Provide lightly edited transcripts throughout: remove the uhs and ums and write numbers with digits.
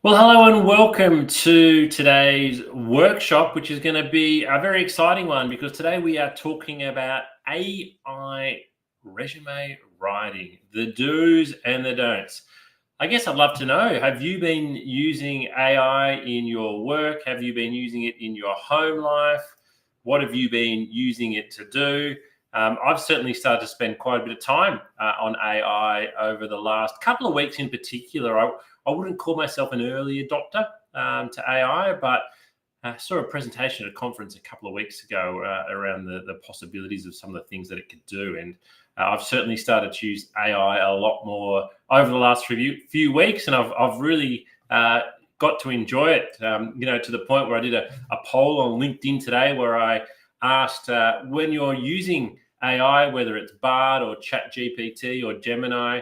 Well, hello and welcome to today's workshop, which is going to be a very exciting one because today we are talking about AI resume writing, the do's and the don'ts. I guess I'd love to know, have you been using AI in your work? Have you been using it in your home life? What have you been using it to do? I've certainly started to spend quite a bit of time on AI over the last couple of weeks in particular. I wouldn't call myself an early adopter to AI, but I saw a presentation at a conference a couple of weeks ago around the possibilities of some of the things that it could do. And I've certainly started to use AI a lot more over the last few weeks, and I've really got to enjoy it, to the point where I did a poll on LinkedIn today where I asked when you're using AI, whether it's Bard or ChatGPT or Gemini,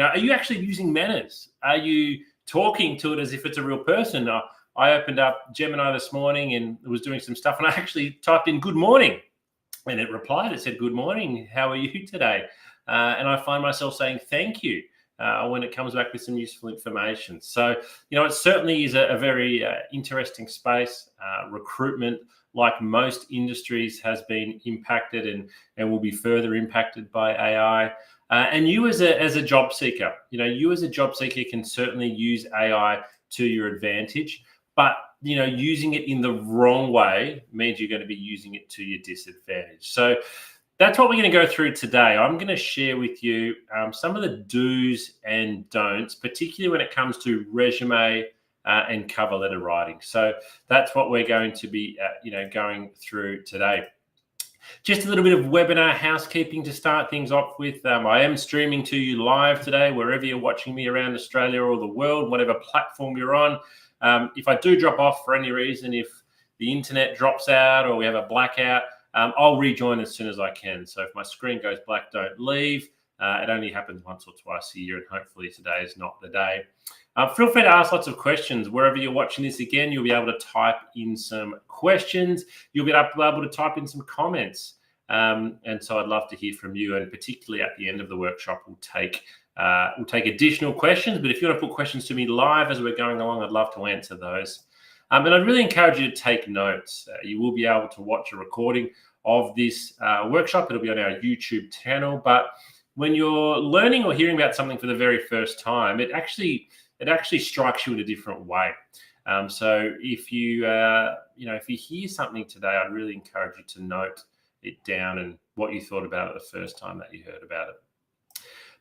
are you actually using manners? Are you talking to it as if it's a real person? I opened up Gemini this morning and was doing some stuff, and I actually typed in "good morning," and it replied. It said, "Good morning. How are you today?" And I find myself saying "thank you" when it comes back with some useful information. So, it certainly is a very interesting space. Recruitment, like most industries, has been impacted and will be further impacted by AI. And you as a job seeker, you as a job seeker can certainly use AI to your advantage, but using it in the wrong way means you're going to be using it to your disadvantage. So that's what we're going to go through today. I'm going to share with you some of the do's and don'ts, particularly when it comes to resume and cover letter writing. So that's what we're going to be, going through today. Just a little bit of webinar housekeeping to start things off with. I am streaming to you live today, wherever you're watching me around Australia or the world, whatever platform you're on. If I do drop off for any reason, if the internet drops out or we have a blackout, I'll rejoin as soon as I can. So if my screen goes black, don't leave. It only happens once or twice a year, and hopefully today is not the day. Feel free to ask lots of questions. Wherever you're watching this again, you'll be able to type in some questions. You'll be able to type in some comments. And so I'd love to hear from you. And particularly at the end of the workshop, we'll take additional questions. But if you want to put questions to me live as we're going along, I'd love to answer those. And I'd really encourage you to take notes. You will be able to watch a recording of this workshop. It'll be on our YouTube channel. But when you're learning or hearing about something for the very first time, it actually strikes you in a different way. So if you hear something today, I'd really encourage you to note it down and what you thought about it the first time that you heard about it.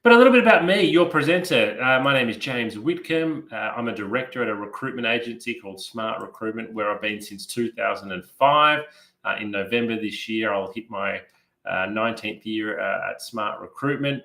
But a little bit about me, your presenter. My name is James Whitcomb. I'm a director at a recruitment agency called Smart Recruitment, where I've been since 2005. In November this year, I'll hit my 19th year at Smart Recruitment.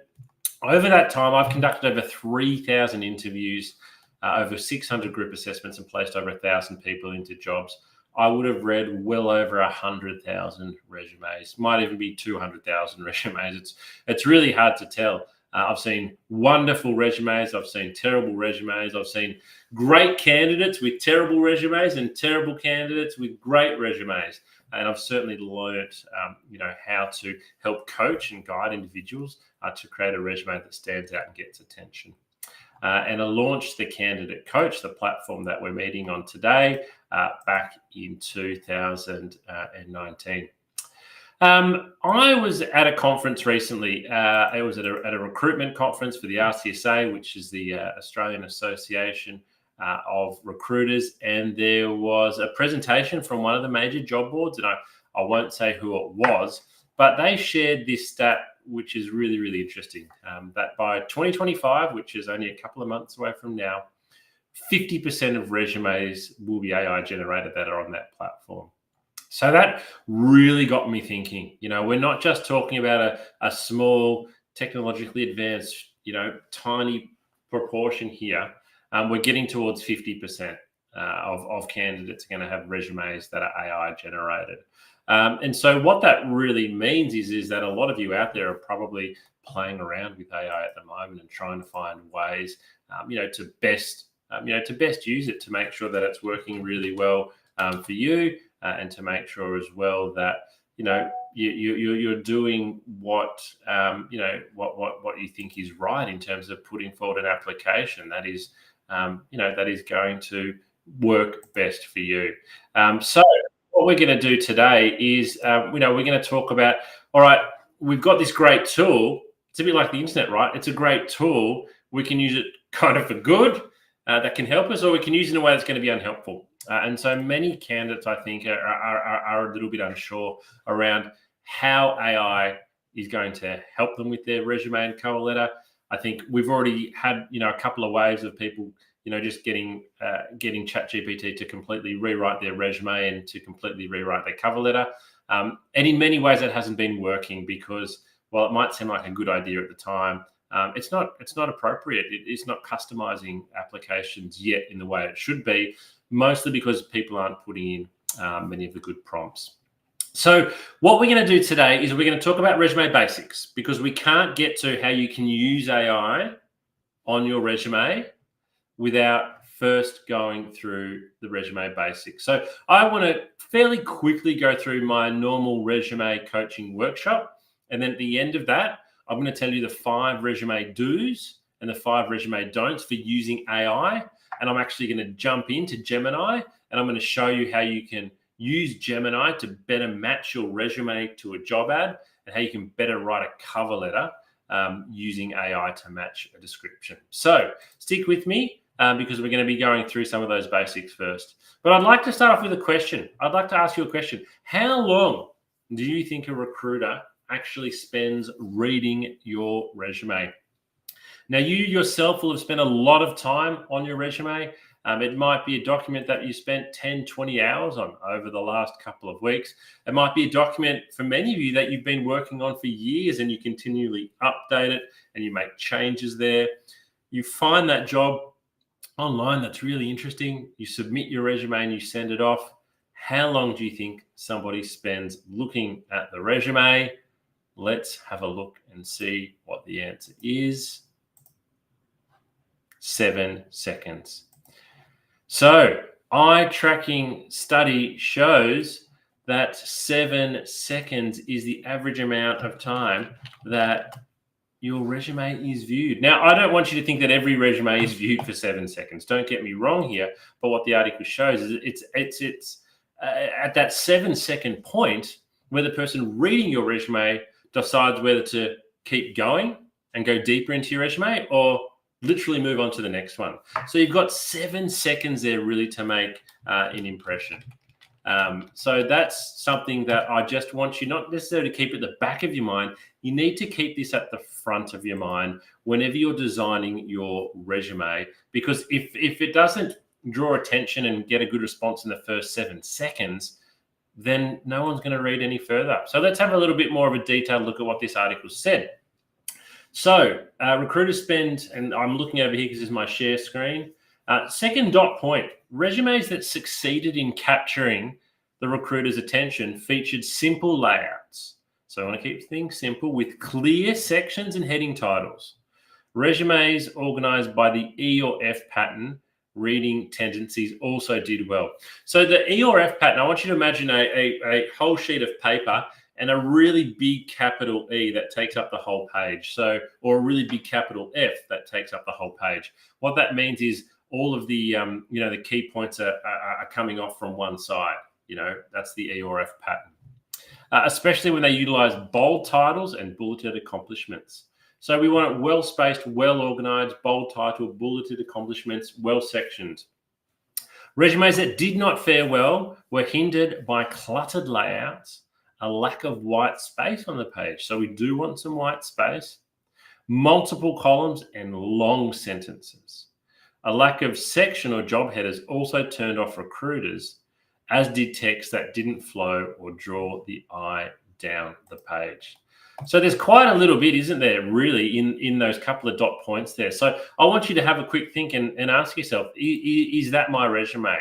Over that time, I've conducted over 3,000 interviews, over 600 group assessments, and placed over 1,000 people into jobs. I would have read well over 100,000 resumes, might even be 200,000 resumes. It's really hard to tell. I've seen wonderful resumes. I've seen terrible resumes. I've seen great candidates with terrible resumes and terrible candidates with great resumes. And I've certainly learned, how to help coach and guide individuals to create a resume that stands out and gets attention. And I launched the Candidate Coach, the platform that we're meeting on today, back in 2019. I was at a conference recently. It was at a recruitment conference for the RCSA, which is the Australian Association of Recruiters, and there was a presentation from one of the major job boards, and I won't say who it was, but they shared this stat, which is really, really interesting, that by 2025, which is only a couple of months away from now, 50% of resumes will be AI generated that are on that platform. So that really got me thinking. We're not just talking about a small, technologically advanced, tiny proportion here. We're getting towards 50% of candidates are going to have resumes that are AI generated. And so what that really means is that a lot of you out there are probably playing around with AI at the moment and trying to find ways, to best use it to make sure that it's working really well for you. And to make sure as well that you're doing what you think is right in terms of putting forward an application that is that is going to work best for you. So what we're going to do today is, we're going to talk about, all right, we've got this great tool. It's a bit like the internet, right? It's a great tool. We can use it kind of for good, that can help us, or we can use it in a way that's going to be unhelpful. And so many candidates, I think, are a little bit unsure around how AI is going to help them with their resume and cover letter. I think we've already had, a couple of waves of people, just getting ChatGPT to completely rewrite their resume and to completely rewrite their cover letter. And in many ways, that hasn't been working because, while it might seem like a good idea at the time, it's not appropriate. It's not customizing applications yet in the way it should be, mostly because people aren't putting in many of the good prompts. So what we're going to do today is we're going to talk about resume basics, because we can't get to how you can use AI on your resume without first going through the resume basics. So I want to fairly quickly go through my normal resume coaching workshop. And then at the end of that, I'm going to tell you the 5 resume do's and the 5 resume don'ts for using AI. And I'm actually going to jump into Gemini, and I'm going to show you how you can use Gemini to better match your resume to a job ad, and how you can better write a cover letter using AI to match a description. So stick with me because we're going to be going through some of those basics first. But I'd like to start off with a question. I'd like to ask you a question. How long do you think a recruiter actually spends reading your resume? Now, you yourself will have spent a lot of time on your resume. It might be a document that you spent 10, 20 hours on over the last couple of weeks. It might be a document for many of you that you've been working on for years, and you continually update it and you make changes there. You find that job online that's really interesting. You submit your resume and you send it off. How long do you think somebody spends looking at the resume? Let's have a look and see what the answer is. 7 seconds. So eye tracking study shows that 7 seconds is the average amount of time that your resume is viewed. Now, I don't want you to think that every resume is viewed for 7 seconds. Don't get me wrong here. But what the article shows is it's at that 7 second point where the person reading your resume decides whether to keep going and go deeper into your resume, or literally move on to the next one. So you've got 7 seconds there really to make an impression. So that's something that I just want you not necessarily to keep at the back of your mind. You need to keep this at the front of your mind whenever you're designing your resume, because if it doesn't draw attention and get a good response in the first 7 seconds, then no one's going to read any further. So let's have a little bit more of a detailed look at what this article said. So recruiters spend, and I'm looking over here because this is my share screen. Second dot point, resumes that succeeded in capturing the recruiter's attention featured simple layouts. So I want to keep things simple with clear sections and heading titles. Resumes organized by the E or F pattern reading tendencies also did well. So the E or F pattern, I want you to imagine a whole sheet of paper and a really big capital E that takes up the whole page. So, or a really big capital F that takes up the whole page. What that means is all of the, the key points are coming off from one side. That's the E or F pattern. Especially when they utilize bold titles and bulleted accomplishments. So we want it well-spaced, well-organized, bold title, bulleted accomplishments, well-sectioned. Resumes that did not fare well were hindered by cluttered layouts, a lack of white space on the page. So we do want some white space, multiple columns and long sentences. A lack of section or job headers also turned off recruiters, as did text that didn't flow or draw the eye down the page. So there's quite a little bit, isn't there, really, in those couple of dot points there. So I want you to have a quick think and ask yourself, is that my resume?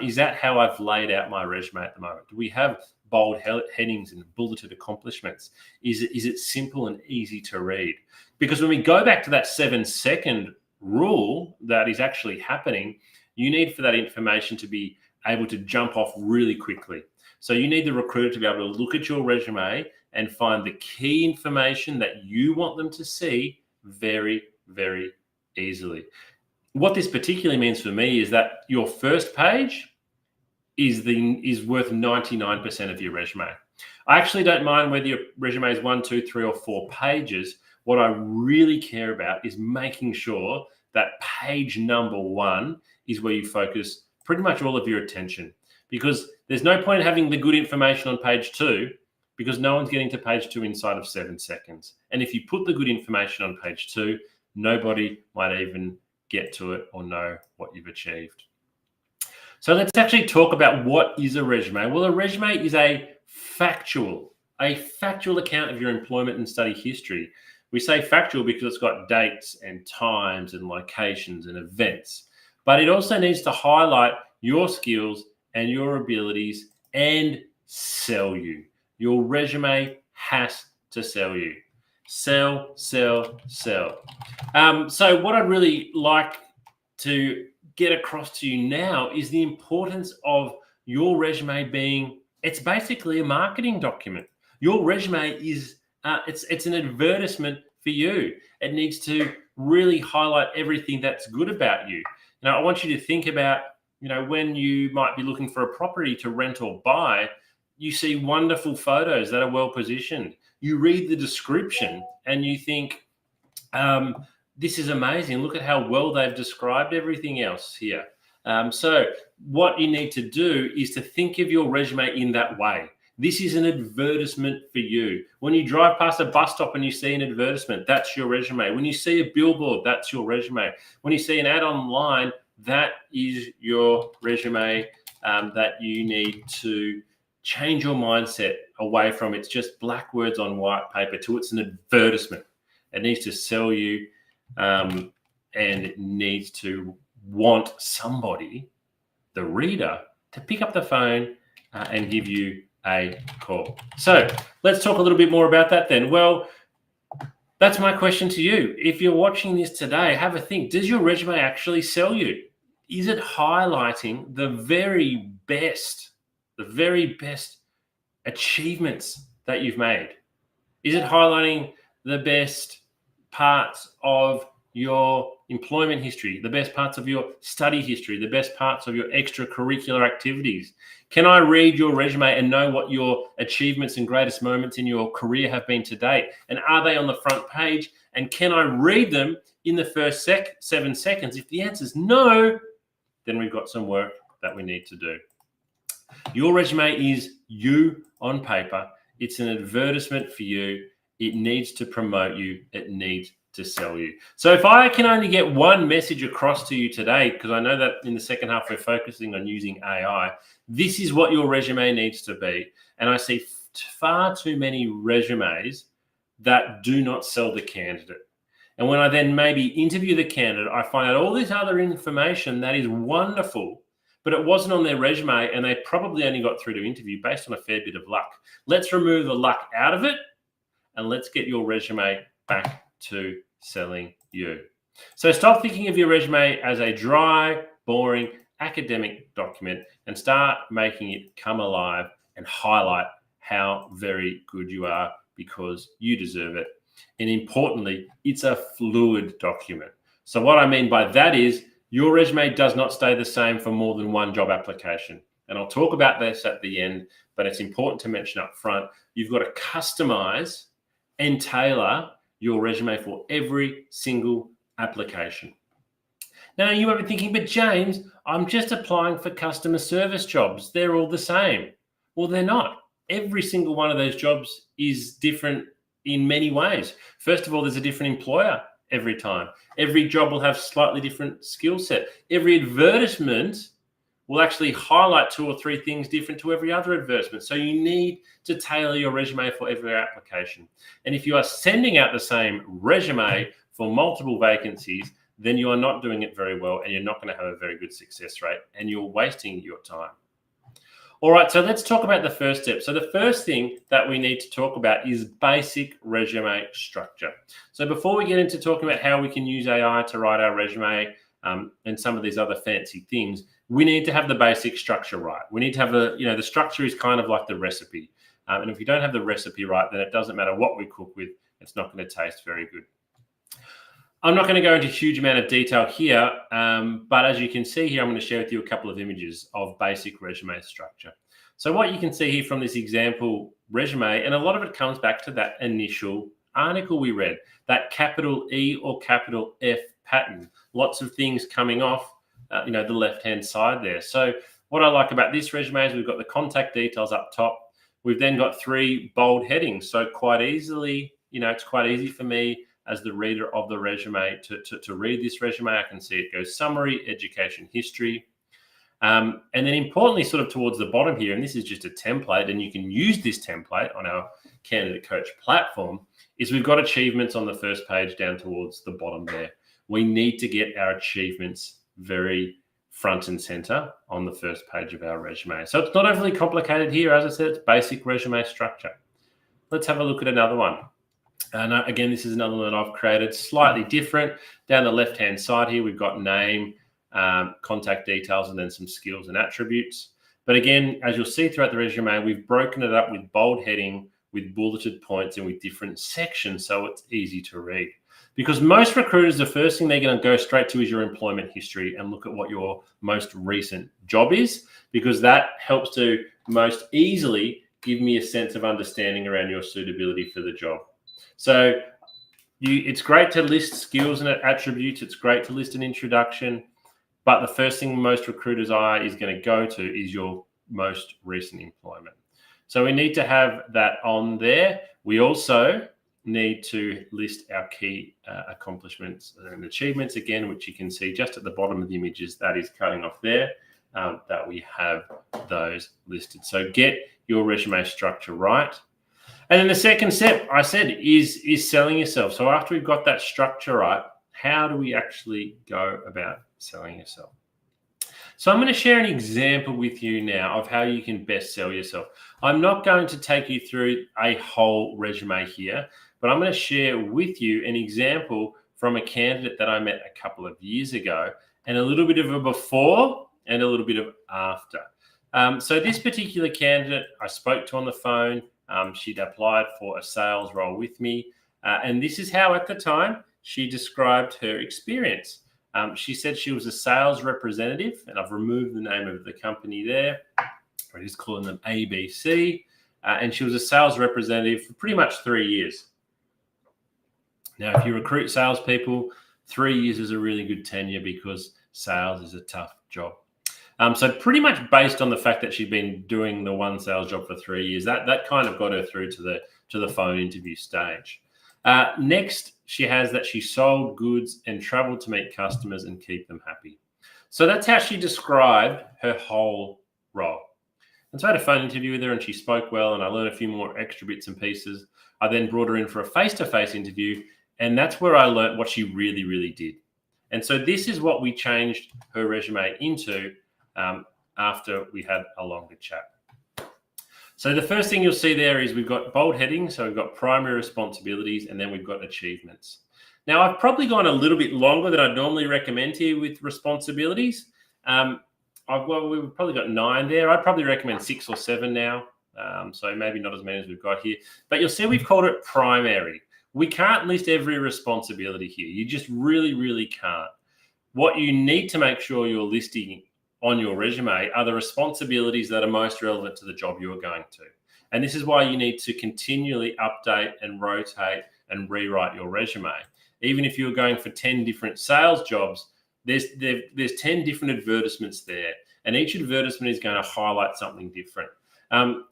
Is that how I've laid out my resume at the moment? Do we have bold headings and bulleted accomplishments? Is it simple and easy to read? Because when we go back to that 7 second rule that is actually happening, you need for that information to be able to jump off really quickly. So you need the recruiter to be able to look at your resume and find the key information that you want them to see very, very easily. what this particularly means for me is that your first page is worth 99% of your resume. I actually don't mind whether your resume is 1, 2, 3, or 4 pages. What I really care about is making sure that page number 1 is where you focus pretty much all of your attention, because there's no point having the good information on page 2 because no one's getting to page 2 inside of 7 seconds. And if you put the good information on page 2, nobody might even get to it or know what you've achieved. So let's actually talk about what is a resume. Well, a resume is a factual account of your employment and study history. We say factual because it's got dates and times and locations and events, but it also needs to highlight your skills and your abilities and sell you. Your resume has to sell you. Sell, sell, sell. So what I'd really like to get across to you now is the importance of your resume being, it's basically a marketing document. Your resume is, it's an advertisement for you. It needs to really highlight everything that's good about you. Now, I want you to think about, when you might be looking for a property to rent or buy, you see wonderful photos that are well positioned. You read the description and you think, this is amazing. Look at how well they've described everything else here. So what you need to do is to think of your resume in that way. This is an advertisement for you. When you drive past a bus stop and you see an advertisement, that's your resume. When you see a billboard, that's your resume. When you see an ad online, that is your resume that you need to change your mindset away from it's just black words on white paper to it's an advertisement. It needs to sell you, and it needs to want somebody, the reader, to pick up the phone and give you a call. So let's talk a little bit more about that then. Well, that's my question to you. If you're watching this today, have a think. Does your resume actually sell you? Is it highlighting the very best achievements that you've made? Is it highlighting the best parts of your employment history, the best parts of your study history, the best parts of your extracurricular activities? Can I read your resume and know what your achievements and greatest moments in your career have been to date? And are they on the front page? And can I read them in the first 7 seconds? If the answer is no, then we've got some work that we need to do. Your resume is you on paper. It's an advertisement for you. It needs to promote you. It needs to sell you. So if I can only get one message across to you today, because I know that in the second half we're focusing on using AI, this is what your resume needs to be. And I see far too many resumes that do not sell the candidate. And when I then maybe interview the candidate, I find out all this other information that is wonderful, but it wasn't on their resume and they probably only got through to interview based on a fair bit of luck. Let's remove the luck out of it and let's get your resume back to selling you. So stop thinking of your resume as a dry, boring academic document and start making it come alive and highlight how very good you are, because you deserve it. And importantly, it's a fluid document. So what I mean by that is your resume does not stay the same for more than one job application. And I'll talk about this at the end, but it's important to mention up front, you've got to customize and tailor your resume for every single application. Now, you might be thinking, but James, I'm just applying for customer service jobs. They're all the same. Well, they're not. Every single one of those jobs is different in many ways. First of all, there's a different employer every time. Every job will have slightly different skill set. Every advertisement will actually highlight 2 or 3 things different to every other advertisement. So you need to tailor your resume for every application. And if you are sending out the same resume for multiple vacancies, then you are not doing it very well and you're not going to have a very good success rate and you're wasting your time. All right, so let's talk about the first step. So the first thing that we need to talk about is basic resume structure. So before we get into talking about how we can use AI to write our resume and some of these other fancy things, we need to have the basic structure right. We need to have the structure is kind of like the recipe. And if you don't have the recipe right, then it doesn't matter what we cook with, it's not going to taste very good. I'm not going to go into a huge amount of detail here, but as you can see here, I'm going to share with you a couple of images of basic resume structure. So what you can see here from this example resume, and a lot of it comes back to that initial article we read, that capital E or capital F pattern. Lots of things coming off, the left-hand side there. So what I like about this resume is we've got the contact details up top. We've then got 3 bold headings. So quite easily, it's quite easy for me as the reader of the resume to read this resume. I can see it goes summary, education history. And then importantly, sort of towards the bottom here, and this is just a template, and you can use this template on our Candidate Coach platform, is we've got achievements on the first page down towards the bottom there. We need to get our achievements very front and center on the first page of our resume. So it's not overly complicated here. As I said, it's basic resume structure. Let's have a look at another one. And again, this is another one that I've created, slightly different. Down the left-hand side here, we've got name, contact details, and then some skills and attributes. But again, as you'll see throughout the resume, we've broken it up with bold heading, with bulleted points, and with different sections, so it's easy to read. Because most recruiters, the first thing they're going to go straight to is your employment history and look at what your most recent job is, because that helps to most easily give me a sense of understanding around your suitability for the job. So it's great to list skills and attributes. It's great to list an introduction. But the first thing most recruiters' eye is going to go to is your most recent employment. So we need to have that on there. We also need to list our key accomplishments and achievements, again, which you can see just at the bottom of the images that is cutting off there, that we have those listed. So get your resume structure right. And then the second step, I said, is selling yourself. So after we've got that structure right, how do we actually go about selling yourself? So I'm going to share an example with you now of how you can best sell yourself. I'm not going to take you through a whole resume here, but I'm going to share with you an example from a candidate that I met a couple of years ago, and a little bit of a before and a little bit of after. So this particular candidate I spoke to on the phone. She'd applied for a sales role with me. And this is how, at the time, she described her experience. She said she was a sales representative, and I've removed the name of the company there. We're just calling them ABC. And she was a sales representative for pretty much 3 years. Now, if you recruit salespeople, 3 years is a really good tenure because sales is a tough job. So pretty much based on the fact that she'd been doing the one sales job for 3 years, that kind of got her through to the phone interview stage. Next, she has that she sold goods and traveled to meet customers and keep them happy. So that's how she described her whole role. And so I had a phone interview with her, and she spoke well, and I learned a few more extra bits and pieces. I then brought her in for a face-to-face interview, and that's where I learned what she really, really did. And so this is what we changed her resume into after we had a longer chat. So the first thing you'll see there is we've got bold headings. So we've got primary responsibilities, and then we've got achievements. Now, I've probably gone a little bit longer than I'd normally recommend here with responsibilities. We've probably got 9 there. I'd probably recommend 6 or 7 now. So maybe not as many as we've got here. But you'll see we've called it primary. We can't list every responsibility here. You just really, really can't. What you need to make sure you're listing on your resume are the responsibilities that are most relevant to the job you are going to. And this is why you need to continually update and rotate and rewrite your resume. Even if you're going for 10 different sales jobs, there's 10 different advertisements there, and each advertisement is going to highlight something different.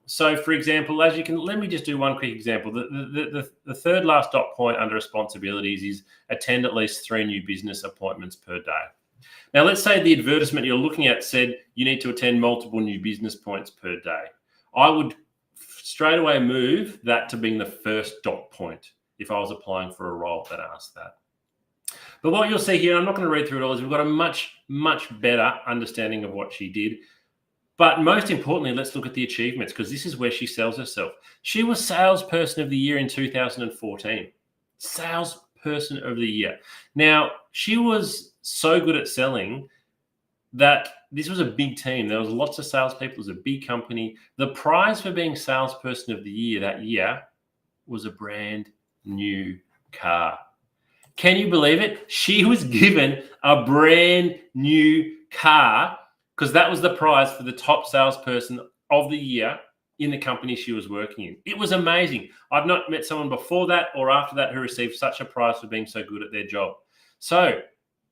So, for example, let me just do one quick example. The third last dot point under responsibilities is attend at least 3 new business appointments per day. Now, let's say the advertisement you're looking at said you need to attend multiple new business points per day. I would straight away move that to being the first dot point if I was applying for a role that asked that. But what you'll see here, I'm not going to read through it all, is we've got a much, much better understanding of what she did. But most importantly, let's look at the achievements, because this is where she sells herself. She was Salesperson of the Year in 2014. Salesperson of the Year. Now, she was so good at selling that this was a big team. There was lots of salespeople. It was a big company. The prize for being Salesperson of the Year that year was a brand new car. Can you believe it? She was given a brand new car because that was the prize for the top salesperson of the year in the company she was working in. It was amazing. I've not met someone before that or after that who received such a prize for being so good at their job. So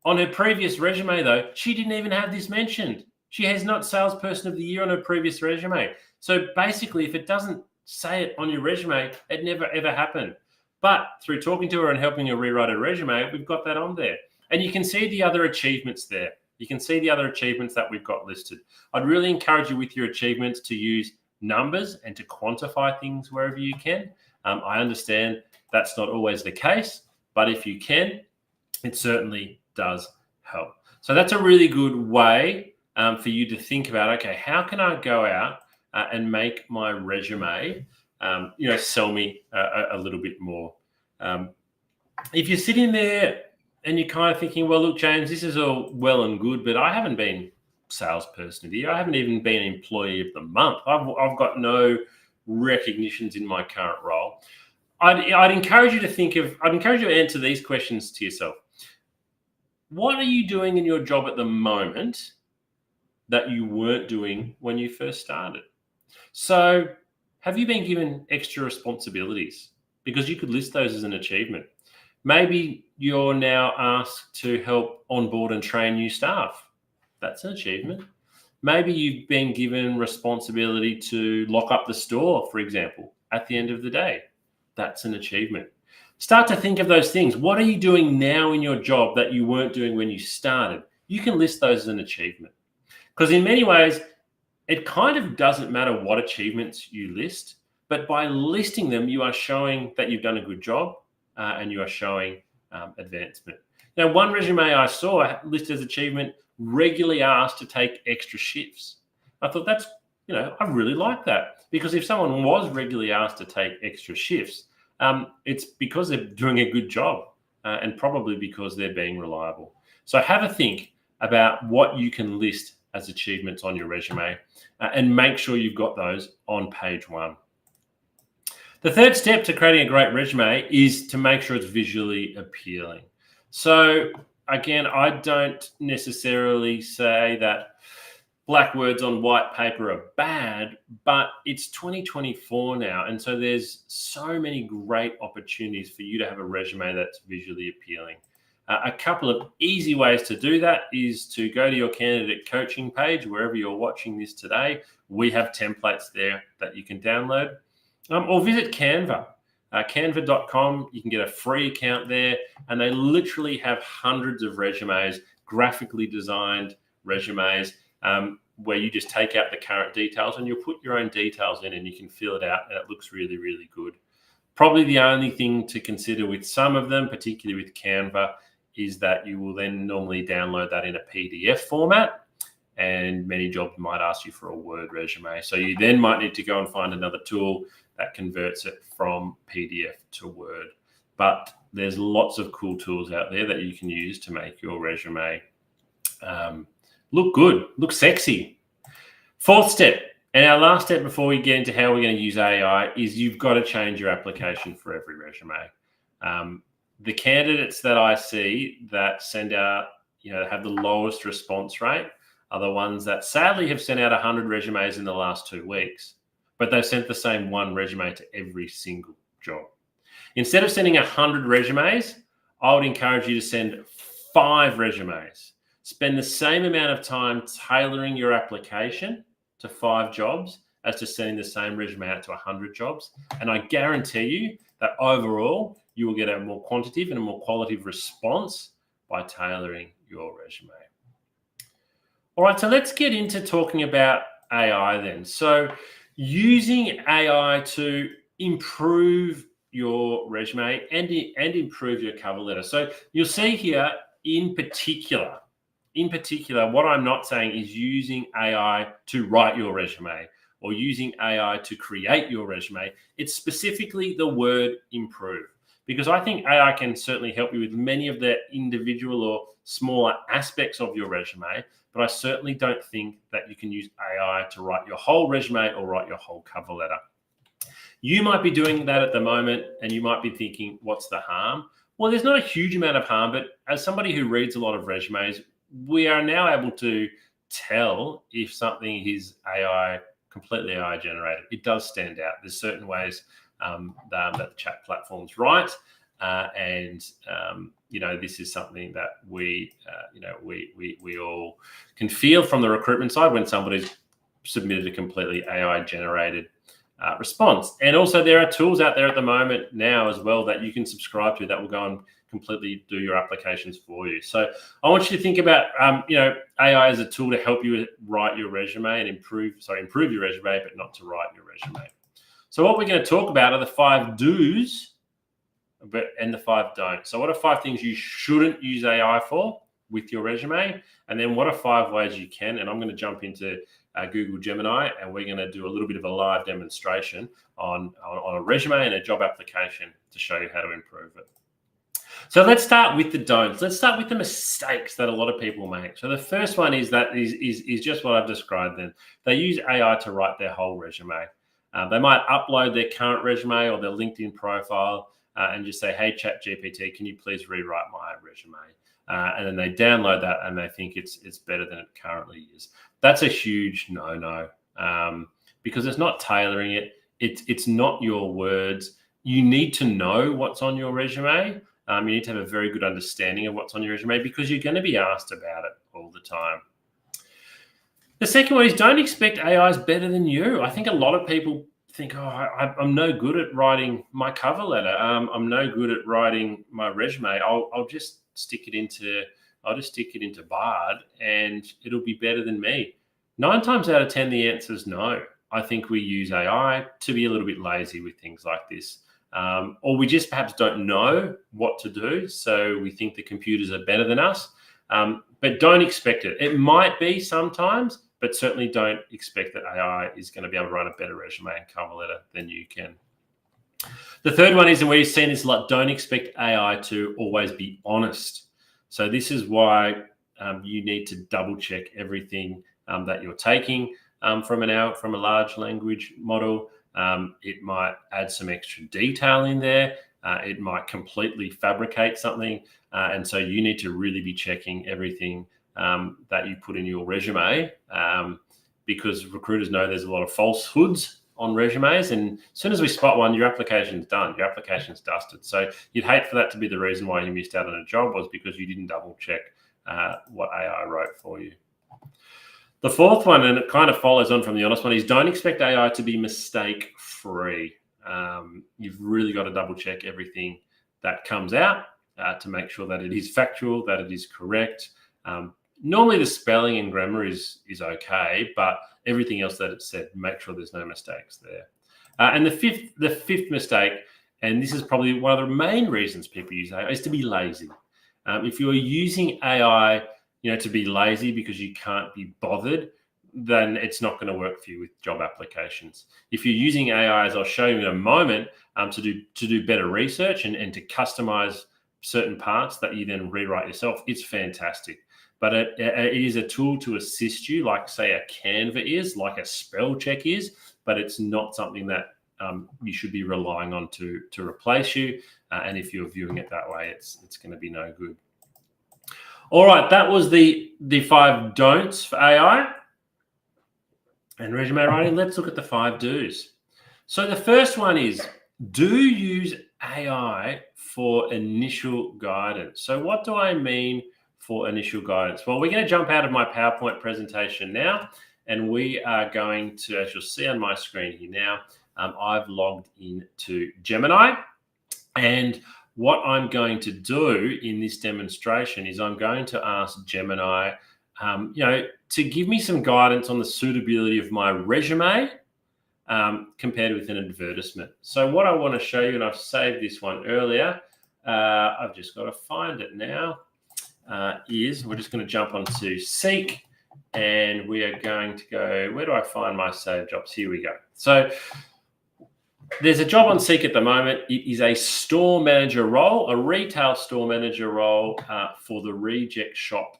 on her previous resume, though, she didn't even have this mentioned. She has not salesperson of the year on her previous resume. So basically, if it doesn't say it on your resume, it never, ever happened. But through talking to her and helping her rewrite her resume, we've got that on there. And you can see the other achievements there. You can see the other achievements that we've got listed. I'd really encourage you with your achievements to use numbers and to quantify things wherever you can. I understand that's not always the case, but if you can, it certainly does help. So that's a really good way for you to think about, okay, how can I go out and make my resume, sell me a little bit more. If you're sitting there and you're kind of thinking, well, look, James, this is all well and good, but I haven't been salesperson of the year. I haven't even been employee of the month. I've got no recognitions in my current role. I'd encourage you to answer these questions to yourself. What are you doing in your job at the moment that you weren't doing when you first started? So have you been given extra responsibilities? Because you could list those as an achievement. Maybe you're now asked to help onboard and train new staff. That's an achievement. Maybe you've been given responsibility to lock up the store, for example, at the end of the day. That's an achievement. Start to think of those things. What are you doing now in your job that you weren't doing when you started? You can list those as an achievement. Because in many ways, it kind of doesn't matter what achievements you list, but by listing them, you are showing that you've done a good job and you are showing advancement. Now, one resume I saw listed as achievement, regularly asked to take extra shifts. I thought I really like that, because if someone was regularly asked to take extra shifts, it's because they're doing a good job and probably because they're being reliable. So have a think about what you can list as achievements on your resume and make sure you've got those on page 1. The third step to creating a great resume is to make sure it's visually appealing. So again, I don't necessarily say that black words on white paper are bad, but it's 2024 now. And so there's so many great opportunities for you to have a resume that's visually appealing. A couple of easy ways to do that is to go to your candidate coaching page, wherever you're watching this today. We have templates there that you can download, or visit Canva. Canva.com, you can get a free account there, and they literally have hundreds of resumes, graphically designed resumes, where you just take out the current details and you'll put your own details in and you can fill it out, and it looks really, really good. Probably the only thing to consider with some of them, particularly with Canva, is that you will then normally download that in a PDF format, and many jobs might ask you for a Word resume. So you then might need to go and find another tool that converts it from PDF to Word. But there's lots of cool tools out there that you can use to make your resume look good, look sexy. Fourth step, and our last step before we get into how we're going to use AI, is you've got to change your application for every resume. The candidates that I see that send out, have the lowest response rate are the ones that sadly have sent out 100 resumes in the last 2 weeks, but they've sent the same one resume to every single job. Instead of sending 100 resumes, I would encourage you to send 5 resumes. Spend the same amount of time tailoring your application to 5 jobs as to sending the same resume out to 100 jobs. And I guarantee you that overall, you will get a more quantitative and a more qualitative response by tailoring your resume. All right, so let's get into talking about AI then. So using AI to improve your resume and improve your cover letter. So you'll see here in particular, what I'm not saying is using AI to write your resume or using AI to create your resume. It's specifically the word improve, because I think AI can certainly help you with many of the individual or smaller aspects of your resume, but I certainly don't think that you can use AI to write your whole resume or write your whole cover letter. You might be doing that at the moment and you might be thinking, what's the harm? Well, there's not a huge amount of harm, but as somebody who reads a lot of resumes, we are now able to tell if something is completely AI generated. It does stand out. There's certain ways that the chat platforms write, and this is something that we all can feel from the recruitment side when somebody's submitted a completely AI generated response. And also there are tools out there at the moment now as well that you can subscribe to that will go and completely do your applications for you. So I want you to think about AI as a tool to help you write your resume and improve your resume, but not to write your resume. So what we're going to talk about are the 5 do's and the 5 don'ts. So what are 5 things you shouldn't use AI for with your resume? And then what are 5 ways you can? And I'm going to jump into Google Gemini, and we're going to do a little bit of a live demonstration on a resume and a job application to show you how to improve it. So let's start with the don'ts. Let's start with the mistakes that a lot of people make. So the first one is just what I've described then. They use AI to write their whole resume. They might upload their current resume or their LinkedIn profile and just say, hey, ChatGPT, can you please rewrite my resume? And then they download that and they think it's better than it currently is. That's a huge no-no because it's not tailoring it. It's not your words. You need to know what's on your resume. You need to have a very good understanding of what's on your resume because you're going to be asked about it all the time. The second one is don't expect AI is better than you. I think a lot of people think, I'm no good at writing my cover letter. I'm no good at writing my resume. I'll just stick it into Bard and it'll be better than me. 9 times out of 10, the answer is no. I think we use AI to be a little bit lazy with things like this. Or we just perhaps don't know what to do. So we think the computers are better than us, but don't expect it. It might be sometimes, but certainly don't expect that AI is going to be able to write a better resume and cover letter than you can. The third one is, and we've seen this a lot, don't expect AI to always be honest. So this is why you need to double check everything that you're taking from a large language model. It might add some extra detail in there. It might completely fabricate something. And so you need to really be checking everything that you put in your resume because recruiters know there's a lot of falsehoods on resumes. And as soon as we spot one, your application's done. Your application's dusted. So you'd hate for that to be the reason why you missed out on a job was because you didn't double check what AI wrote for you. The fourth one, and it kind of follows on from the honest one, is don't expect AI to be mistake-free. You've really got to double check everything that comes out to make sure that it is factual, that it is correct. Normally the spelling and grammar is okay, but everything else that it said, make sure there's no mistakes there. And the fifth mistake, and this is probably one of the main reasons people use AI, is to be lazy. If you're using AI to be lazy because you can't be bothered, then it's not going to work for you with job applications. If you're using AI, as I'll show you in a moment, to do better research and to customize certain parts that you then rewrite yourself, it's fantastic. But it is a tool to assist you, like say a Canva is, like a spell check is, but it's not something that you should be relying on to replace you. And if you're viewing it that way, it's going to be no good. All right, that was the 5 don'ts for AI and resume writing. Let's look at the 5 do's. So the first one is, do use AI for initial guidance. So what do I mean for initial guidance? Well, we're going to jump out of my PowerPoint presentation now, and we are going to, as you'll see on my screen here now, I've logged into Gemini, and what I'm going to do in this demonstration is I'm going to ask Gemini, to give me some guidance on the suitability of my resume compared with an advertisement. So what I want to show you, and I've saved this one earlier, I've just got to find it now, is we're just going to jump onto Seek, and we are going to go, where do I find my saved jobs? Here we go. So there's a job on Seek at the moment. It is a store manager role, a retail store manager role for the Reject Shop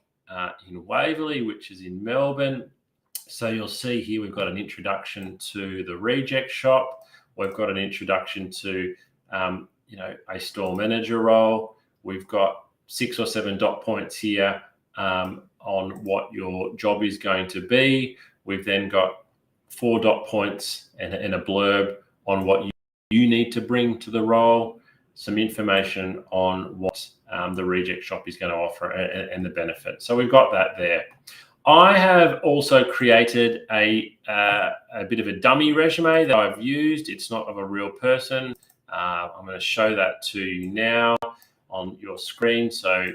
in Waverley, which is in Melbourne. So you'll see here we've got an introduction to the Reject Shop. We've got an introduction to, a store manager role. We've got 6 or 7 dot points here on what your job is going to be. We've then got 4 dot points and a blurb on what you need to bring to the role, some information on what the Reject Shop is going to offer and the benefit. So we've got that there. I have also created a bit of a dummy resume that I've used. It's not of a real person. I'm going to show that to you now on your screen. So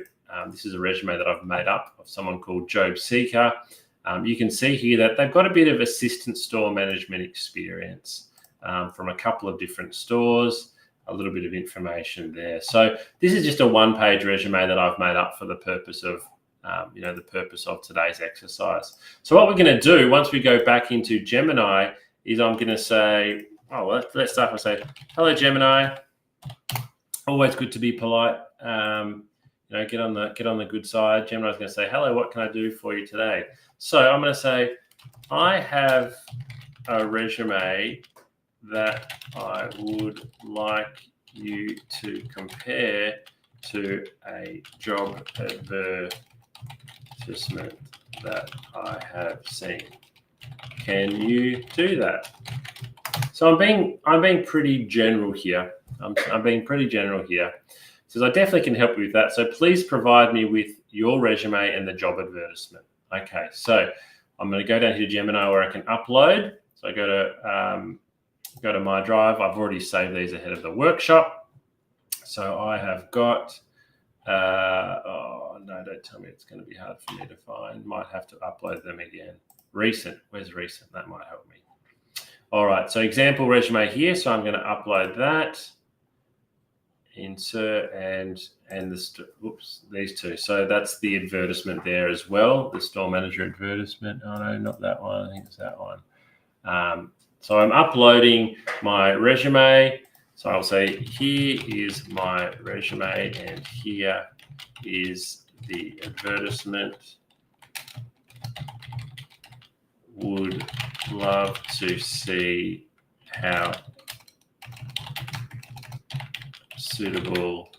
this is a resume that I've made up of someone called Job Seeker. You can see here that they've got a bit of assistant store management experience from a couple of different stores, a little bit of information there. So this is just a one-page resume that I've made up for the purpose of the purpose of today's exercise. So what we're going to do once we go back into Gemini is I'm going to say, let's start by saying, hello, Gemini. Always good to be polite. Get on the good side. Gemini's going to say, hello, what can I do for you today? So I'm going to say, I have a resume that I would like you to compare to a job advertisement that I have seen. Can you do that? So I'm being pretty general here. I'm being pretty general here. So I definitely can help you with that. So please provide me with your resume and the job advertisement. Okay, so I'm going to go down here to Gemini where I can upload. So I go to my drive. I've already saved these ahead of the workshop. So I have got, no, don't tell me it's going to be hard for me to find. Might have to upload them again. Recent, where's recent? That might help me. All right, so example resume here. So I'm going to upload that. Insert and these two. So that's the advertisement there as well, the store manager advertisement. Oh no, not that one. I think it's that one. So I'm uploading my resume. So I'll say, here is my resume and here is the advertisement. Would love to see how suitable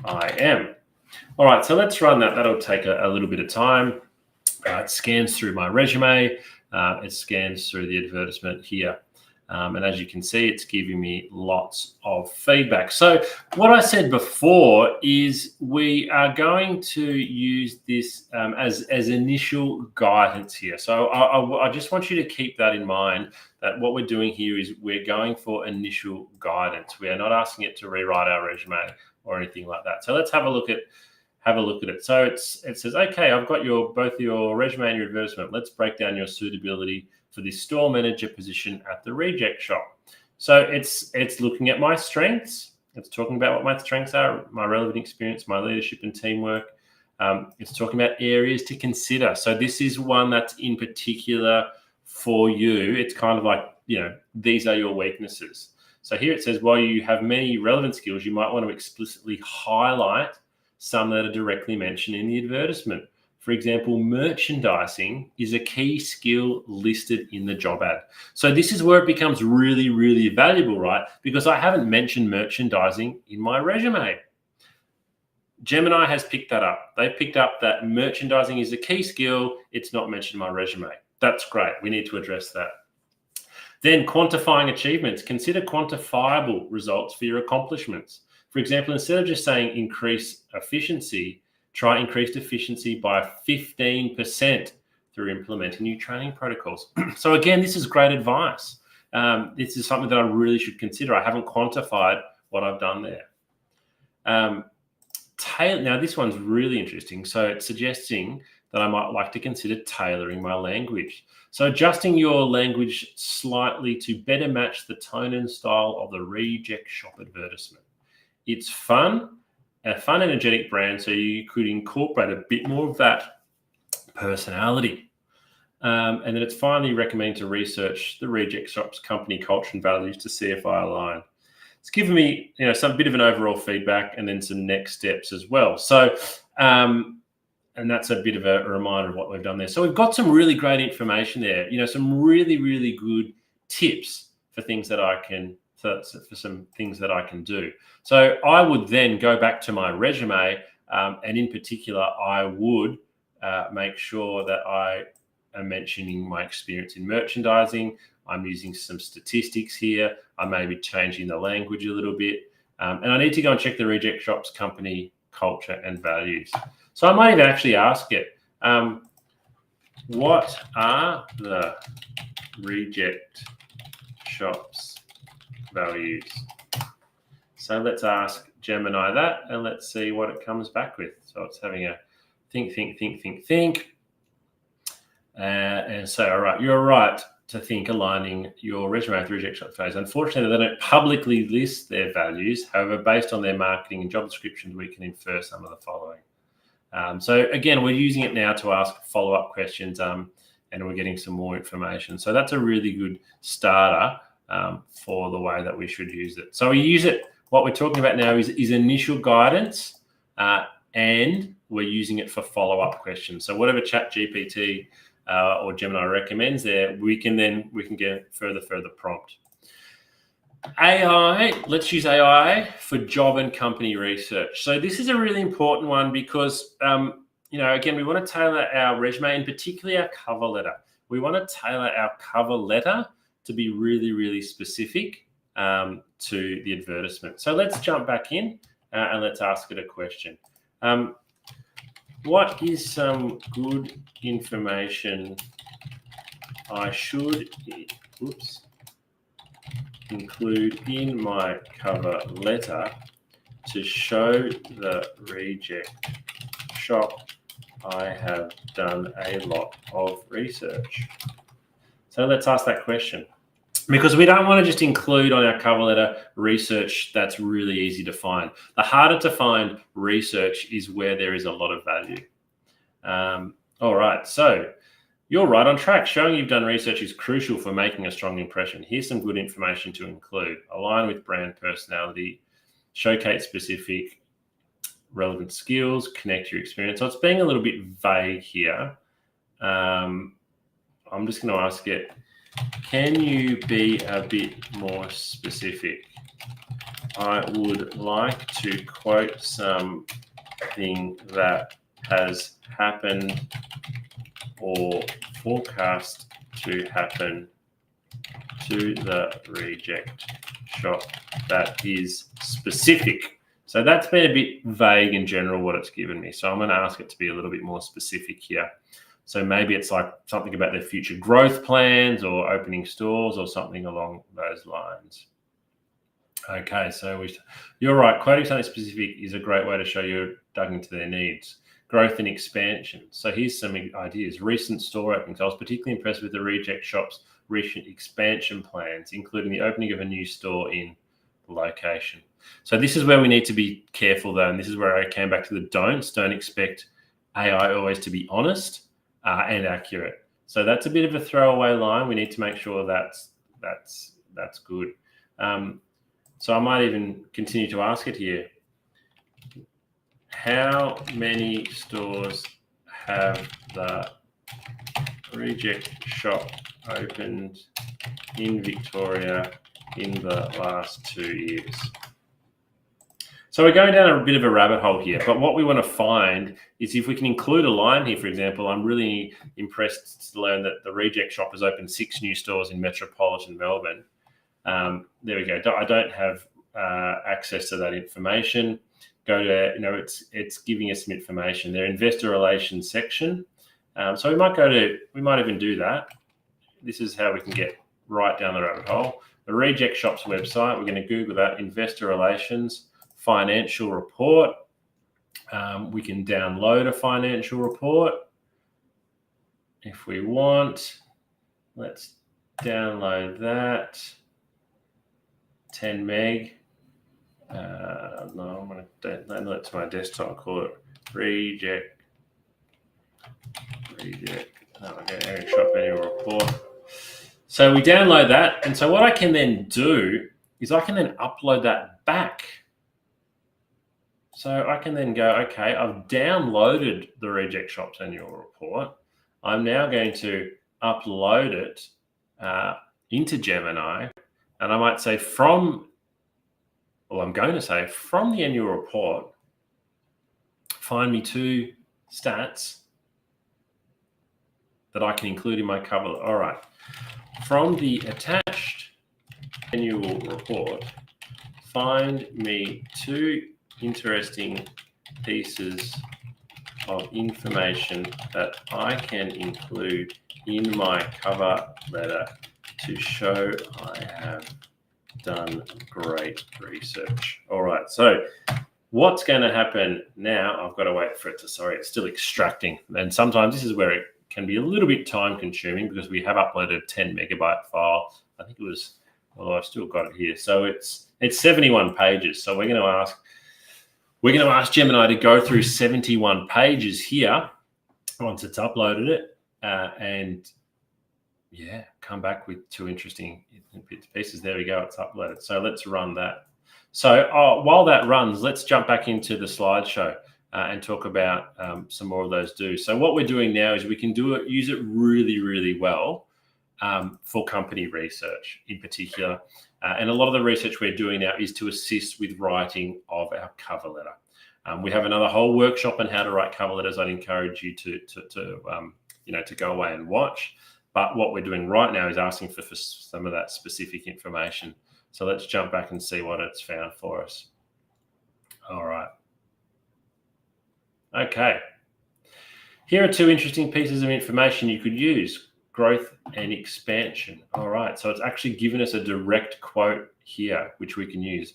I am. All right, so let's run that. That'll take a little bit of time. It scans through my resume. It scans through the advertisement here. And as you can see, it's giving me lots of feedback. So what I said before is we are going to use this as initial guidance here. So I just want you to keep that in mind, that what we're doing here is we're going for initial guidance. We are not asking it to rewrite our resume or anything like that. So let's have a look at it. So it says, okay, I've got both your resume and your advertisement. Let's break down your suitability for this store manager position at the Reject Shop. So it's looking at my strengths. It's talking about what my strengths are, my relevant experience, my leadership and teamwork. It's talking about areas to consider. So this is one that's in particular for you. It's kind of like, these are your weaknesses. So here it says, while you have many relevant skills, you might want to explicitly highlight some that are directly mentioned in the advertisement. For example, merchandising is a key skill listed in the job ad. So this is where it becomes really, really valuable, right? Because I haven't mentioned merchandising in my resume. Gemini has picked that up. They picked up that merchandising is a key skill. It's not mentioned in my resume. That's great. We need to address that. Then quantifying achievements. Consider quantifiable results for your accomplishments. For example, instead of just saying increase efficiency, try increased efficiency by 15% through implementing new training protocols. So again, this is great advice. This is something that I really should consider. I haven't quantified what I've done there. Now, this one's really interesting. So it's suggesting that I might like to consider tailoring my language. So adjusting your language slightly to better match the tone and style of the Reject Shop advertisement. It's fun, a fun, energetic brand, so you could incorporate a bit more of that personality. And then it's finally recommending to research the Reject Shop's company culture and values to see if I align. It's given me, some bit of an overall feedback and then some next steps as well. So, and that's a bit of a reminder of what we've done there. So we've got some really great information there, some really, really good tips for things that I can for some things that I can do. So I would then go back to my resume, and in particular, I would make sure that I am mentioning my experience in merchandising. I'm using some statistics here. I may be changing the language a little bit. And I need to go and check the Reject Shop's company culture and values. So I might even actually ask it, what are the Reject Shop's values? So let's ask Gemini that, and let's see what it comes back with. So it's having a think. And so, all right, you're right to think aligning your resume with Reject Shop's values. Unfortunately, they don't publicly list their values. However, based on their marketing and job descriptions, we can infer some of the following. So again, we're using it now to ask follow-up questions, and we're getting some more information. So that's a really good starter for the way that we should use it. So we use it. What we're talking about now is initial guidance, and we're using it for follow-up questions. So whatever ChatGPT or Gemini recommends there, we can get further prompt. AI, let's use AI for job and company research. So this is a really important one because, again, we want to tailor our resume and particularly our cover letter. We want to tailor our cover letter to be really, really specific to the advertisement. So let's jump back in and let's ask it a question. What is some good information I should include in my cover letter to show the Reject Shop I have done a lot of research? So let's ask that question, because we don't want to just include on our cover letter research that's really easy to find. The harder to find research is where there is a lot of value. All right, so you're right on track. Showing you've done research is crucial for making a strong impression. Here's some good information to include. Align with brand personality, showcase specific relevant skills, connect your experience. So it's being a little bit vague here. I'm just going to ask it, can you be a bit more specific? I would like to quote something that has happened or forecast to happen to the Reject Shop that is specific. So that's been a bit vague in general what it's given me. So I'm going to ask it to be a little bit more specific here. So maybe it's like something about their future growth plans or opening stores or something along those lines. Okay, so you're right. Quoting something specific is a great way to show you're dug into their needs. Growth and expansion. So here's some ideas. Recent store openings. I was particularly impressed with the Reject Shop's recent expansion plans, including the opening of a new store in the location. So this is where we need to be careful, though, and this is where I came back to the don'ts. Don't expect AI always to be honest and accurate. So that's a bit of a throwaway line. We need to make sure that's good. So I might even continue to ask it here. How many stores have the Reject Shop opened in Victoria in the last 2 years? So we're going down a bit of a rabbit hole here, but what we want to find is if we can include a line here. For example, I'm really impressed to learn that the Reject Shop has opened 6 new stores in metropolitan Melbourne. There we go. I don't have access to that information. Go to, it's giving us some information. Their investor relations section. So we might even do that. This is how we can get right down the rabbit hole. The Reject Shop's website, we're going to Google that, investor relations, financial report. We can download a financial report if we want. Let's download that. 10 meg. No, I'm going to download it to my desktop. Call it Reject. Reject Shop annual report. So we download that, and so what I can then do is I can then upload that back. So I can then go, okay, I've downloaded the Reject Shop's annual report. I'm now going to upload it into Gemini, And I might say I'm going to say from the annual report, find me 2 stats that I can include in my cover. All right. From the attached annual report, find me 2 interesting pieces of information that I can include in my cover letter to show I have done great research. All right, so what's going to happen now? I've got to wait for it to, sorry, it's still extracting. And sometimes this is where it can be a little bit time consuming because we have uploaded a 10 megabyte file. I think it was, although I've still got it here. So it's 71 pages. So we're going to ask Gemini to go through 71 pages here once it's uploaded it, and yeah, come back with 2 interesting pieces. There we go, it's uploaded. So let's run that. So while that runs, let's jump back into the slideshow and talk about some more of those do's. So what we're doing now is we can use it really, really well for company research in particular. And a lot of the research we're doing now is to assist with writing of our cover letter. We have another whole workshop on how to write cover letters. I'd encourage you to go away and watch. But what we're doing right now is asking for some of that specific information. So let's jump back and see what it's found for us. All right. Okay. Here are 2 interesting pieces of information you could use: growth and expansion. All right. So it's actually given us a direct quote here, which we can use.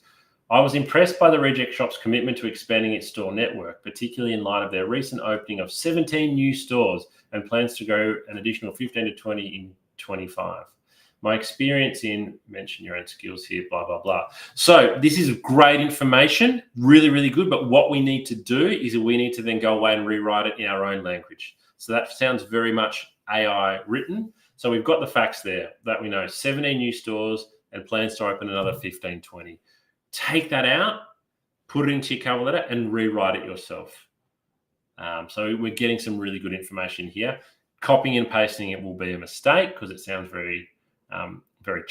I was impressed by the Reject Shop's commitment to expanding its store network, particularly in light of their recent opening of 17 new stores and plans to go an additional 15 to 20 in 25. My experience in, mention your own skills here, blah, blah, blah. So this is great information, really, really good. But what we need to do is we need to then go away and rewrite it in our own language. So that sounds very much AI written. So we've got the facts there that we know 17 new stores and plans to open another 15, 20. Take that out, put it into your cover letter and rewrite it yourself. So we're getting some really good information here. Copying and pasting it will be a mistake because it sounds very very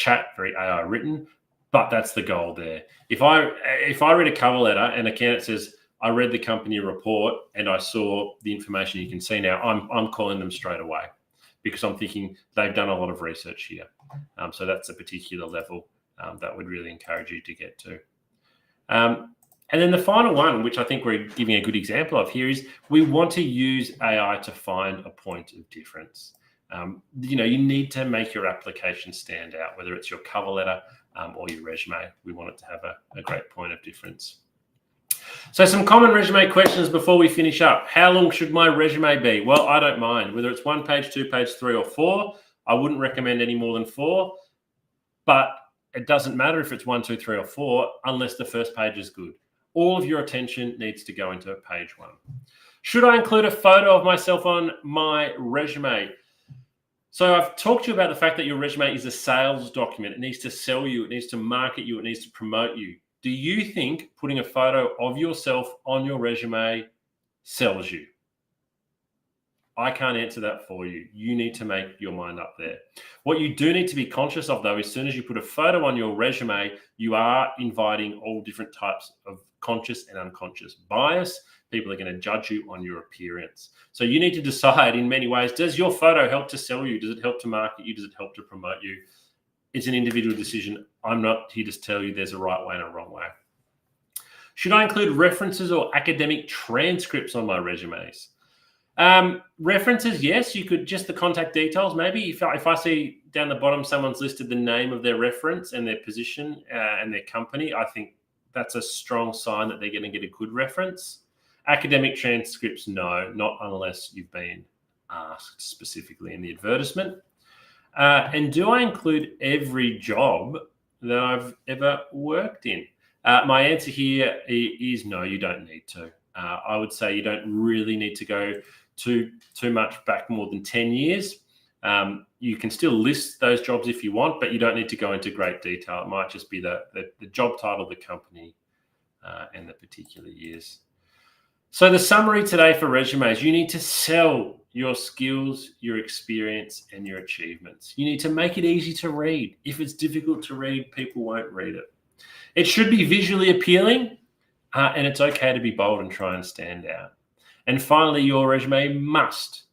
AI written, but that's the goal there. If I read a cover letter and a candidate says, I read the company report and I saw the information you can see now, I'm calling them straight away because I'm thinking they've done a lot of research here. So that's a particular level that would really encourage you to get to. And then the final one, which I think we're giving a good example of here, is we want to use AI to find a point of difference. You need to make your application stand out, whether it's your cover letter or your resume. We want it to have a great point of difference. So some common resume questions before we finish up. How long should my resume be? Well, I don't mind. Whether it's 1 page, 2 page, 3 or 4, I wouldn't recommend any more than 4. But it doesn't matter if it's 1, 2, 3 or 4 unless the first page is good. All of your attention needs to go into page 1. Should I include a photo of myself on my resume? So I've talked to you about the fact that your resume is a sales document. It needs to sell you. It needs to market you. It needs to promote you. Do you think putting a photo of yourself on your resume sells you? I can't answer that for you. You need to make your mind up there. What you do need to be conscious of, though, as soon as you put a photo on your resume, you are inviting all different types of conscious and unconscious bias. People are going to judge you on your appearance. So you need to decide in many ways, does your photo help to sell you? Does it help to market you? Does it help to promote you? It's an individual decision. I'm not here to tell you there's a right way and a wrong way. Should I include references or academic transcripts on my resumes? References, yes. You could just the contact details. Maybe if I see down the bottom someone's listed the name of their reference and their position and their company, I think that's a strong sign that they're going to get a good reference. Academic transcripts, no, not unless you've been asked specifically in the advertisement. And do I include every job that I've ever worked in? My answer here is no, you don't need to. I would say you don't really need to go too much back more than 10 years. You can still list those jobs if you want, but you don't need to go into great detail. It might just be the job title of the company and the particular years. So the summary today for resumes, you need to sell your skills, your experience, and your achievements. You need to make it easy to read. If it's difficult to read, people won't read it. It should be visually appealing, and it's okay to be bold and try and stand out. And finally, your resume must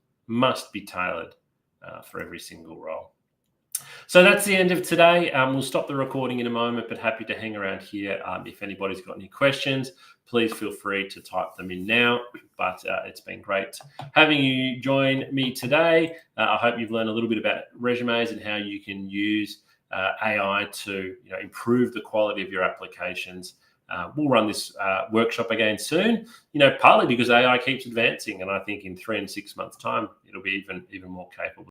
be tailored for every single role. So that's the end of today. We'll stop the recording in a moment, but happy to hang around here. If anybody's got any questions, please feel free to type them in now. But it's been great having you join me today. I hope you've learned a little bit about resumes and how you can use AI to improve the quality of your applications. We'll run this workshop again soon, partly because AI keeps advancing, and I think in 3 and 6 months' time, it'll be even more capable.